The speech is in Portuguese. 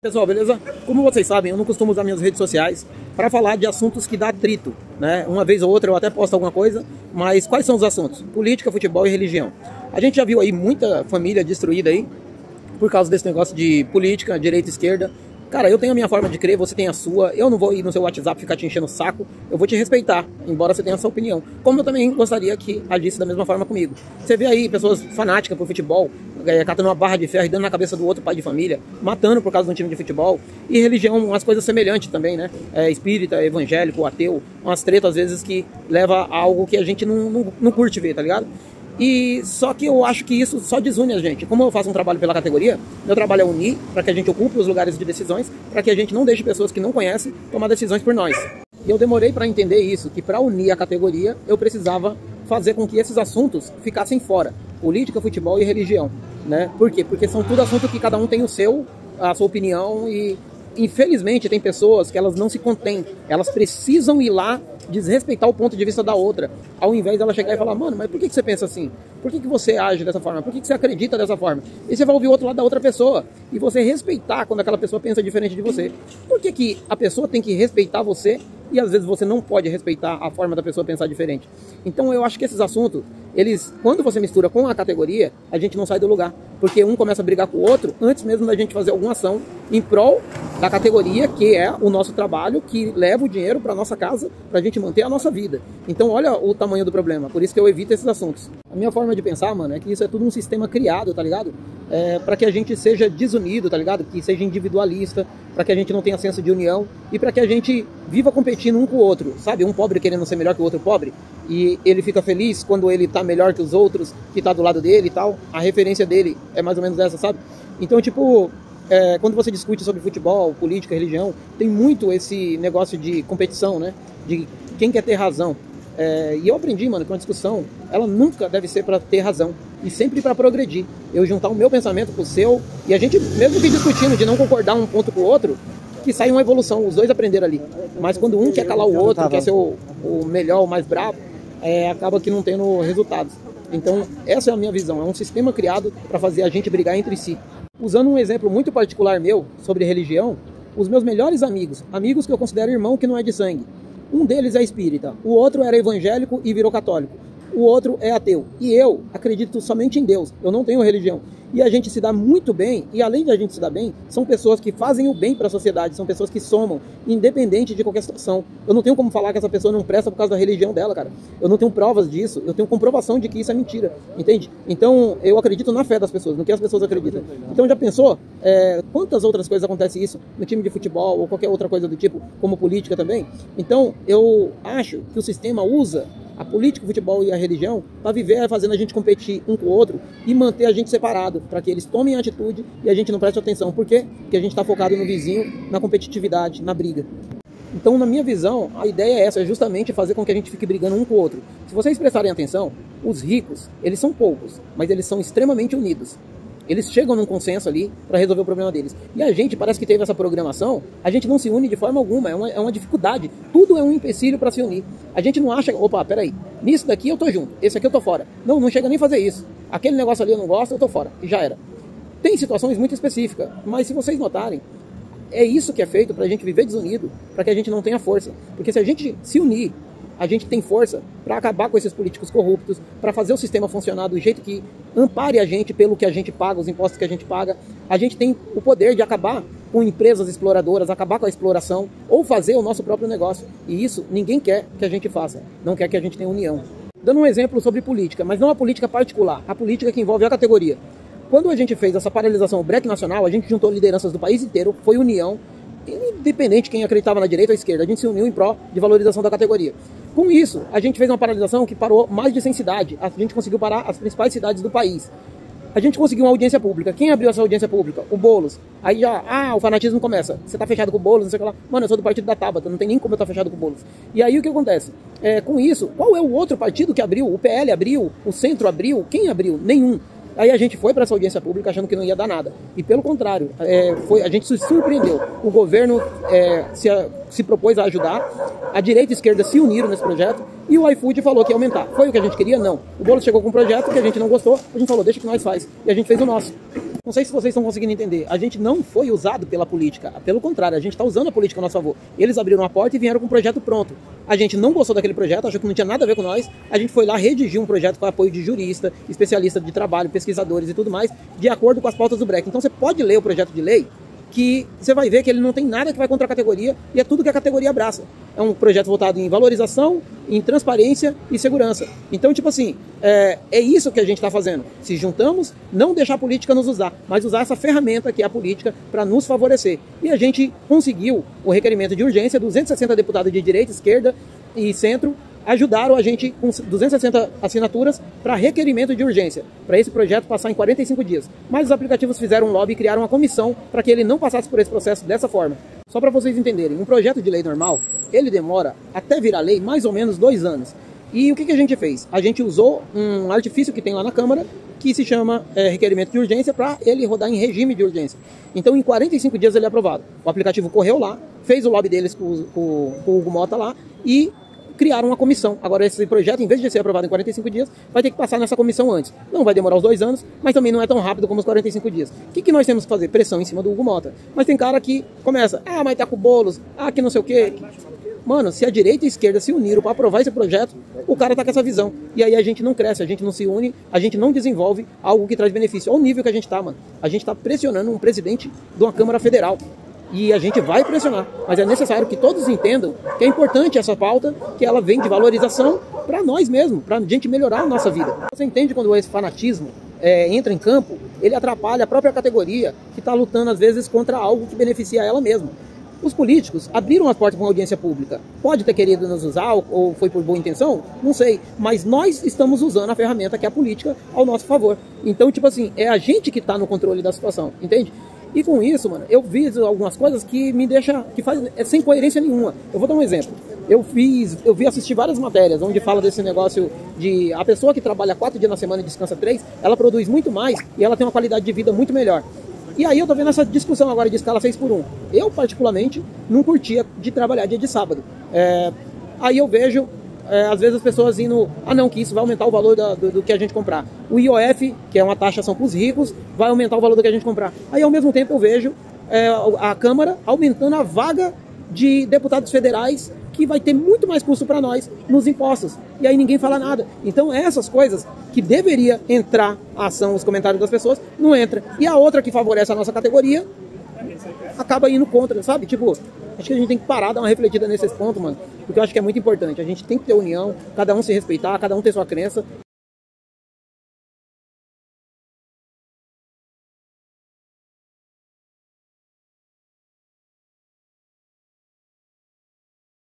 Pessoal, beleza? Como vocês sabem, eu não costumo usar minhas redes sociais para falar de assuntos que dá atrito, né? Uma vez ou outra eu até posto alguma coisa, mas quais são os assuntos? Política, futebol e religião. A gente já viu aí muita família destruída aí por causa desse negócio de política, direita e esquerda. Cara, eu tenho a minha forma de crer, você tem a sua. Eu não vou ir no seu WhatsApp ficar te enchendo o saco. Eu vou te respeitar, embora você tenha a sua opinião. Como eu também gostaria que agisse da mesma forma comigo. Você vê aí pessoas fanáticas por futebol, catando uma barra de ferro e dando na cabeça do outro pai de família, matando por causa de um time de futebol. E religião, umas coisas semelhantes também, né? Espírita, evangélico, ateu, umas tretas às vezes que leva a algo que a gente não curte ver, tá ligado? E só que eu acho que isso só desune a gente. Como eu faço um trabalho pela categoria, meu trabalho é unir para que a gente ocupe os lugares de decisões, para que a gente não deixe pessoas que não conhecem tomar decisões por nós. E eu demorei para entender isso, que para unir a categoria eu precisava fazer com que esses assuntos ficassem fora. Política, futebol e religião, né? Por quê? Porque são tudo assuntos que cada um tem a sua opinião e infelizmente tem pessoas que elas não se contêm, elas precisam ir lá desrespeitar o ponto de vista da outra, ao invés dela chegar e falar, mano, mas por que você pensa assim? Por que você age dessa forma? Por que você acredita dessa forma? E você vai ouvir o outro lado da outra pessoa, e você respeitar quando aquela pessoa pensa diferente de você. Por que a pessoa tem que respeitar você, e às vezes você não pode respeitar a forma da pessoa pensar diferente? Então eu acho que esses assuntos, quando você mistura com a categoria, a gente não sai do lugar, porque um começa a brigar com o outro, antes mesmo da gente fazer alguma ação em prol da categoria, que é o nosso trabalho, que leva o dinheiro para nossa casa, para a gente manter a nossa vida. Então olha o tamanho do problema, por isso que eu evito esses assuntos. A minha forma de pensar, mano, é que isso é tudo um sistema criado, tá ligado? Para que a gente seja desunido, tá ligado? Que seja individualista, para que a gente não tenha senso de união e para que a gente viva competindo um com o outro, sabe? Um pobre querendo ser melhor que o outro pobre e ele fica feliz quando ele tá melhor que os outros, que tá do lado dele e tal. A referência dele é mais ou menos essa, sabe? Então, tipo, quando você discute sobre futebol, política, religião, tem muito esse negócio de competição, né? De quem quer ter razão. E eu aprendi, mano, que uma discussão, ela nunca deve ser para ter razão, e sempre para progredir. Eu juntar o meu pensamento com o seu, e a gente, mesmo que discutindo de não concordar um ponto com o outro, que sai uma evolução, os dois aprenderam ali. Mas quando um quer calar o outro, quer ser o melhor, o mais bravo, acaba que não tendo resultados. Então, essa é a minha visão, é um sistema criado para fazer a gente brigar entre si. Usando um exemplo muito particular meu, sobre religião, os meus melhores amigos que eu considero irmão que não é de sangue, um deles é espírita, o outro era evangélico e virou católico, o outro é ateu. E eu acredito somente em Deus, eu não tenho religião. E a gente se dá muito bem, e além de a gente se dar bem, são pessoas que fazem o bem para a sociedade, são pessoas que somam, independente de qualquer situação. Eu não tenho como falar que essa pessoa não presta por causa da religião dela, cara. Eu não tenho provas disso, eu tenho comprovação de que isso é mentira, entende? Então, eu acredito na fé das pessoas, no que as pessoas acreditam. Então, já pensou quantas outras coisas acontecem isso no time de futebol ou qualquer outra coisa do tipo, como política também? Então, eu acho que o sistema usa a política, o futebol e a religião para viver fazendo a gente competir um com o outro e manter a gente separado, para que eles tomem atitude e a gente não preste atenção. Por quê? Porque a gente está focado no vizinho, na competitividade, na briga. Então, na minha visão, a ideia é essa, é justamente fazer com que a gente fique brigando um com o outro. Se vocês prestarem atenção, os ricos, eles são poucos, mas eles são extremamente unidos. Eles chegam num consenso ali para resolver o problema deles. E a gente, parece que teve essa programação, a gente não se une de forma alguma, é uma dificuldade. Tudo é um empecilho para se unir. A gente não acha, opa, peraí, nisso daqui eu tô junto, esse aqui eu tô fora. Não chega nem a fazer isso. Aquele negócio ali eu não gosto, eu tô fora. E já era. Tem situações muito específicas, mas se vocês notarem, é isso que é feito pra gente viver desunido, para que a gente não tenha força. Porque se a gente se unir, a gente tem força para acabar com esses políticos corruptos, para fazer o sistema funcionar do jeito que ampare a gente pelo que a gente paga, os impostos que a gente paga. A gente tem o poder de acabar com empresas exploradoras, acabar com a exploração, ou fazer o nosso próprio negócio. E isso ninguém quer que a gente faça, não quer que a gente tenha união. Dando um exemplo sobre política, mas não a política particular, a política que envolve a categoria. Quando a gente fez essa paralisação, o break nacional, a gente juntou lideranças do país inteiro, foi união, independente de quem acreditava na direita ou à esquerda, a gente se uniu em prol de valorização da categoria. Com isso, a gente fez uma paralisação que parou mais de 100 cidades. A gente conseguiu parar as principais cidades do país. A gente conseguiu uma audiência pública. Quem abriu essa audiência pública? O Boulos. Aí já, o fanatismo começa. Você tá fechado com o Boulos, não sei o que lá. Mano, eu sou do partido da Tabata, não tem nem como eu estar fechado com o Boulos. E aí o que acontece? Com isso, qual é o outro partido que abriu? O PL abriu? O Centro abriu? Quem abriu? Nenhum. Aí a gente foi para essa audiência pública achando que não ia dar nada. E pelo contrário, a gente se surpreendeu. O governo se propôs a ajudar, a direita e a esquerda se uniram nesse projeto e o iFood falou que ia aumentar. Foi o que a gente queria? Não. O Boulos chegou com um projeto que a gente não gostou, a gente falou, deixa que nós faz. E a gente fez o nosso. Não sei se vocês estão conseguindo entender. A gente não foi usado pela política. Pelo contrário, a gente está usando a política a nosso favor. Eles abriram a porta e vieram com um projeto pronto. A gente não gostou daquele projeto, achou que não tinha nada a ver com nós. A gente foi lá redigir um projeto com apoio de jurista, especialista de trabalho, pesquisadores e tudo mais, de acordo com as pautas do BREC. Então você pode ler o projeto de lei, que você vai ver que ele não tem nada que vai contra a categoria e é tudo que a categoria abraça. É um projeto voltado em valorização, em transparência e segurança. Então, tipo assim, é isso que a gente está fazendo. Se juntamos, não deixar a política nos usar, mas usar essa ferramenta que é a política para nos favorecer. E a gente conseguiu o requerimento de urgência, 260 deputados de direita, esquerda e centro ajudaram a gente com 260 assinaturas para requerimento de urgência, para esse projeto passar em 45 dias. Mas os aplicativos fizeram um lobby e criaram uma comissão para que ele não passasse por esse processo dessa forma. Só para vocês entenderem, um projeto de lei normal, ele demora até virar lei mais ou menos 2 anos. E o que a gente fez? A gente usou um artifício que tem lá na Câmara, que se chama requerimento de urgência, para ele rodar em regime de urgência. Então, em 45 dias ele é aprovado. O aplicativo correu lá, fez o lobby deles com o Hugo Mota lá e criaram uma comissão. Agora esse projeto, em vez de ser aprovado em 45 dias, vai ter que passar nessa comissão antes. Não vai demorar os 2 anos, mas também não é tão rápido como os 45 dias. O que nós temos que fazer? Pressão em cima do Hugo Mota. Mas tem cara que começa, mas tá com o Boulos, que não sei o quê. Mano, se a direita e a esquerda se uniram para aprovar esse projeto, o cara tá com essa visão. E aí a gente não cresce, a gente não se une, a gente não desenvolve algo que traz benefício. Olha o nível que a gente tá, mano. A gente tá pressionando um presidente de uma Câmara Federal. E a gente vai pressionar, mas é necessário que todos entendam que é importante essa pauta, que ela vem de valorização para nós mesmos, para a gente melhorar a nossa vida. Você entende quando esse fanatismo entra em campo, ele atrapalha a própria categoria que está lutando às vezes contra algo que beneficia ela mesma. Os políticos abriram as portas para uma audiência pública. Pode ter querido nos usar ou foi por boa intenção? Não sei. Mas nós estamos usando a ferramenta que é a política ao nosso favor. Então, tipo assim, é a gente que está no controle da situação, entende? E com isso, mano, eu vi algumas coisas que me deixam, que faz sem coerência nenhuma. Eu vou dar um exemplo. Eu vi assistir várias matérias onde fala desse negócio de a pessoa que trabalha 4 dias na semana e descansa 3, ela produz muito mais e ela tem uma qualidade de vida muito melhor. E aí eu tô vendo essa discussão agora de escala 6x1. Eu, particularmente, não curtia de trabalhar dia de sábado. Aí eu vejo às vezes as pessoas indo, não, que isso vai aumentar o valor do que a gente comprar. O IOF, que é uma taxação para os ricos, vai aumentar o valor do que a gente comprar. Aí ao mesmo tempo eu vejo a Câmara aumentando a vaga de deputados federais, que vai ter muito mais custo para nós nos impostos. E aí ninguém fala nada. Então essas coisas que deveria entrar a ação, os comentários das pessoas, não entra. E a outra que favorece a nossa categoria acaba indo contra, sabe? Tipo, acho que a gente tem que parar, dar uma refletida nesses pontos, mano. Porque eu acho que é muito importante. A gente tem que ter união, cada um se respeitar, cada um ter sua crença